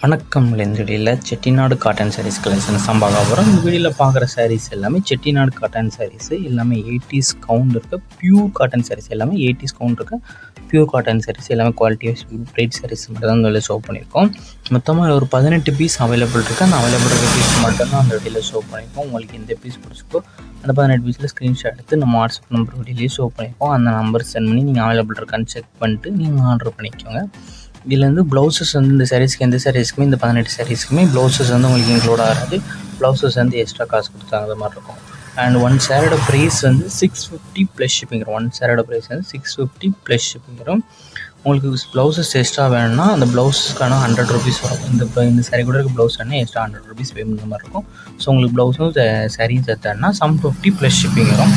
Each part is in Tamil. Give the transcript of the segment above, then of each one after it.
வணக்கம். இந்த வீடியோவில் செட்டிநாடு காட்டன் சாரீஸ் கலெக்ஷன்ஸ் தான் பார்க்க போகிறோம். இந்த வீடியோவில் பார்க்குற சாரீஸ் எல்லாமே செட்டிநாடு காட்டன் சாரீஸு எல்லாமே 80s கவுண்ட் இருக்க பியூர் காட்டன் சாரீஸ் எல்லாமே 80s கவுண்ட் இருக்க பியூர் காட்டன் சாரீஸ் எல்லாமே குவாலிட்டி வைஸ் பிரைட் சாரீஸ் மட்டும் தான் இந்த வீடியோவில் ஷோ பண்ணியிருக்கோம். மொத்தமாக ஒரு 18 பீஸ் அவைலபிள் இருக்குது. அந்த அவைலபிள் இருக்க பீஸ் மட்டும் தான் அந்த வீடியோவில் ஷோ பண்ணியிருக்கோம். உங்களுக்கு எந்த பீஸ் பிடிச்சிக்கோ அந்த 18 பீஸில் ஸ்க்ரீன்ஷாட் எடுத்து நம்ம வாட்ஸ்அப் நம்பர் வீடியோலேயே ஷோ பண்ணியிருக்கோம். அந்த நம்பர் சென்ட் பண்ணி நீங்கள் அவைலபிள் இருக்கான்னு செக் பண்ணிட்டு நீங்கள் ஆர்டர் பண்ணிக்கோங்க. இதில் வந்து ப்ளவுசஸ் வந்து இந்த சாரீஸ்க்கு எந்த சாரீஸ்க்குமே இந்த 18 சாரீஸ்க்குமே ப்ளவுசஸ் வந்து உங்களுக்கு இன்க்ளூட் ஆகாது. ப்ளவுசஸ் வந்து எக்ஸ்ட்ரா காசு கொடுத்தாங்க மாதிரி இருக்கும். அண்ட் ஒன் சாரோட ப்ரைஸ் வந்து 650 ப்ளஸ் ஷிப்பிங் வரும். ஒன் சாரோட ப்ரைஸ் வந்து 650 ப்ளஸ் ஷிப்பிங் வரும். உங்களுக்கு ப்ளவுசஸ் எக்ஸ்ட்ரா வேணும்னா அந்த ப்ளவுஸ்க்கான 100 ருபீஸ் வரும். இந்த சாரீ கூட இருக்க ப்ளவுஸ் வேணால் எக்ஸ்ட்ரா 100 ருபீஸ் பேமெண்ட் மாதிரி இருக்கும். ஸோ உங்களுக்கு ப்ளவுஸும் சாரியும் சேர்த்தாருன்னா 750 ப்ளஸ் ஷிப்பிங் வரும்.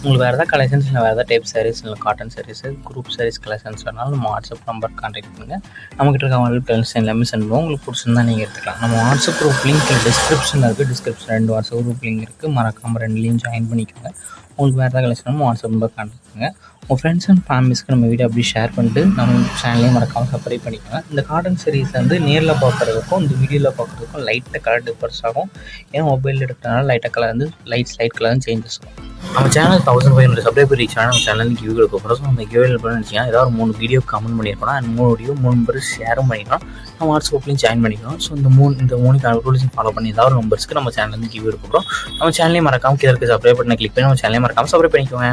உங்களுக்கு வேறு எதாவது கலெக்ஷன்ஸ் இல்லை வேறு எதாவது டைப் சாரீஸ் இல்லை cotton sarees group sarees collections வேணாலும் நம்ம வாட்ஸ்அப் நம்பர் கான்டாக்ட் பண்ணுங்கள். நம்மகிட்ட இருக்க மாதிரி கலெக்ஷன் எல்லாமே சென்ட் பண்ணுவோம். உங்களுக்கு பிடிச்சிருந்தா நீங்கள் எடுத்துக்கலாம். நம்ம வாட்ஸ்அப் குரூப் லிங்க் டிஸ்கிரிப்ஷனில் இருக்குது. டிஸ்கிரிப்ஷன் 2 வாட்ஸ்அப் குரூப் லிங்க் இருக்குது. மறக்காமல் 2லையும் ஜாயின் பண்ணிக்கோங்க. உங்களுக்கு வேறு எதாவது கலெக்ஷன் நம்ம வாட்ஸ்அப் நம்பர் கான்டாக்ட் பண்ணுங்கள். உங்கள் ஃப்ரெண்ட்ஸ் அண்ட் ஃபேமிலிஸ்க்கு நம்ம வீடியோ அப்படி ஷேர் பண்ணிட்டு நம்ம சேனலையும் மறக்காமல் சப்ஸ்கிரைப் பண்ணிக்கோங்க. இந்த காட்டன் சாரீஸ் வந்து நேரில் பார்க்குறதுக்கும் இந்த வீடியோவில் பார்க்குறதுக்கும் லைட்டாக கலர் டிஃபரன்ஸ் ஆகும். ஏன்னா மொபைலில் எடுக்கிறதுனால லைட்டாக கலர் வந்து லைட் கலர் தான் சேஞ்சஸ் ஆகும். நம்ம சேனல் 1500 சப்ஸ்கிரைபர் ரீச் ஆனால் நம்ம சேனலுக்கு கிவ்வே கொடுக்க போகிறோம். ஸோ நம்ம கிவ்வே பண்ணிச்சுன்னா ஏதாவது 3 வீடியோ கமெண்ட் பண்ணியிருக்கோம். அந்த 3 வீடியோ 3 பேர் ஷேரும் பண்ணிக்கலாம். நம்ம வாட்ஸ்அப்லையும் ஜாயின் பண்ணிக்கலாம். ஸோ இந்த 3 ரூல்ஸையும் ஃபாலோ பண்ணி ஏதாவது நம்பர்ஸ்க்கு நம்ம சேனல் வந்து கிவ்வே கொடுக்குறோம். நம்ம சேனலையும் மறக்காமல் கீழே இருக்க சப்ஸ்கிரைப் பண்ணி கிளிக் பண்ணி நம்ம சேனலையும் மறக்காமல் சப்ஸ்கிரைப் பண்ணிக்கோங்க.